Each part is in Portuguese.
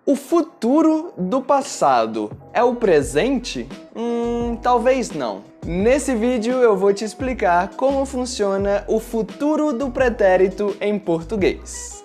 O futuro do passado é o presente? Talvez não. Nesse vídeo eu vou te explicar como funciona o futuro do pretérito em português.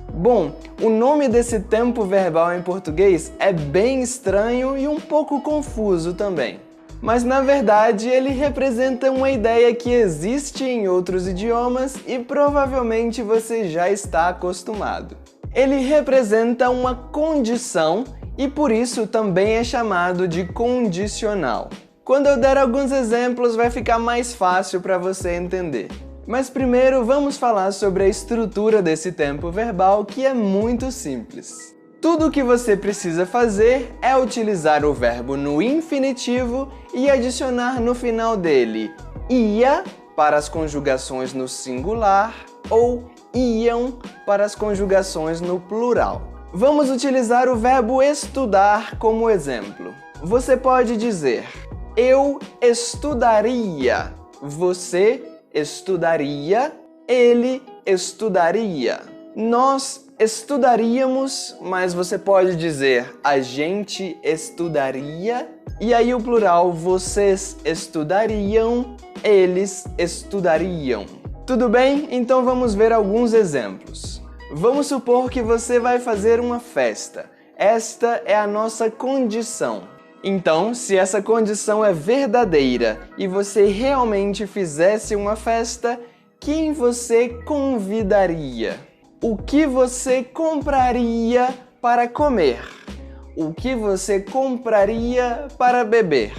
Bom, o nome desse tempo verbal em português é bem estranho e um pouco confuso também. Mas na verdade ele representa uma ideia que existe em outros idiomas e provavelmente você já está acostumado. Ele representa uma condição e por isso também é chamado de condicional. Quando eu der alguns exemplos vai ficar mais fácil para você entender. Mas primeiro vamos falar sobre a estrutura desse tempo verbal, que é muito simples. Tudo o que você precisa fazer é utilizar o verbo no infinitivo e adicionar no final dele ia para as conjugações no singular ou iam para as conjugações no plural. Vamos utilizar o verbo estudar como exemplo. Você pode dizer: eu estudaria, você estudaria, ele estudaria. Nós estudaríamos, mas você pode dizer a gente estudaria, e aí o plural vocês estudariam, eles estudariam. Tudo bem? Então vamos ver alguns exemplos. Vamos supor que você vai fazer uma festa. Esta é a nossa condição. Então, se essa condição é verdadeira e você realmente fizesse uma festa, quem você convidaria? O que você compraria para comer? O que você compraria para beber?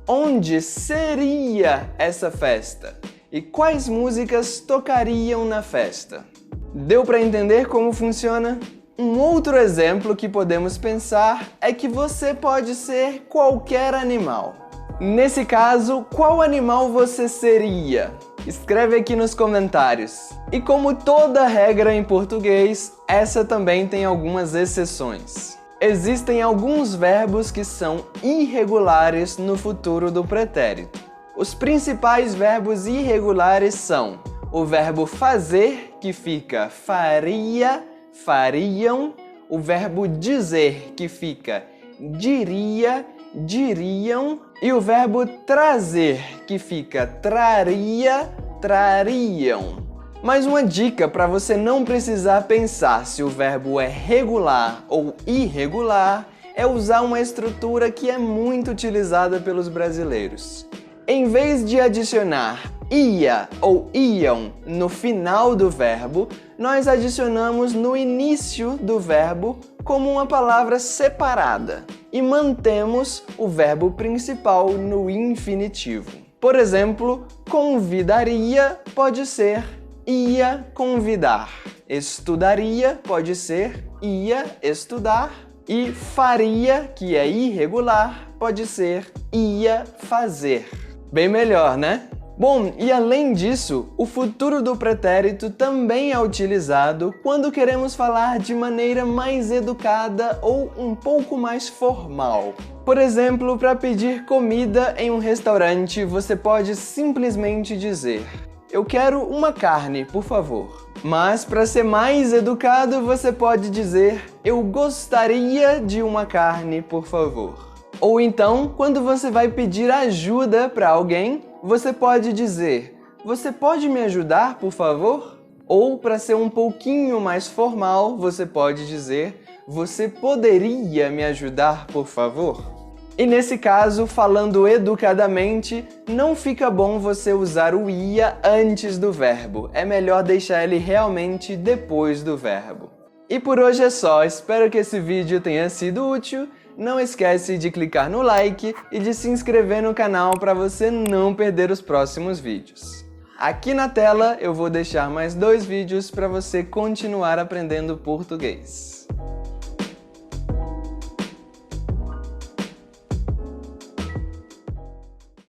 Onde seria essa festa? E quais músicas tocariam na festa? Deu para entender como funciona? Um outro exemplo que podemos pensar é que você pode ser qualquer animal. Nesse caso, qual animal você seria? Escreve aqui nos comentários. E como toda regra em português, essa também tem algumas exceções. Existem alguns verbos que são irregulares no futuro do pretérito. Os principais verbos irregulares são o verbo fazer, que fica faria, fariam, o verbo dizer, que fica diria, diriam, e o verbo trazer, que fica traria, trariam. Mais uma dica para você não precisar pensar se o verbo é regular ou irregular é usar uma estrutura que é muito utilizada pelos brasileiros. Em vez de adicionar ia ou iam no final do verbo, nós adicionamos no início do verbo como uma palavra separada e mantemos o verbo principal no infinitivo. Por exemplo, convidaria pode ser ia convidar, estudaria pode ser ia estudar e faria, que é irregular, pode ser ia fazer. Bem melhor, né? Bom, e além disso, o futuro do pretérito também é utilizado quando queremos falar de maneira mais educada ou um pouco mais formal. Por exemplo, para pedir comida em um restaurante, você pode simplesmente dizer: eu quero uma carne, por favor. Mas para ser mais educado, você pode dizer: eu gostaria de uma carne, por favor. Ou então, quando você vai pedir ajuda para alguém, você pode dizer: você pode me ajudar, por favor? Ou, para ser um pouquinho mais formal, você pode dizer: você poderia me ajudar, por favor? E nesse caso, falando educadamente, não fica bom você usar o ia antes do verbo. É melhor deixar ele realmente depois do verbo. E por hoje é só. Espero que esse vídeo tenha sido útil. Não esquece de clicar no like e de se inscrever no canal para você não perder os próximos vídeos. Aqui na tela eu vou deixar mais 2 vídeos para você continuar aprendendo português.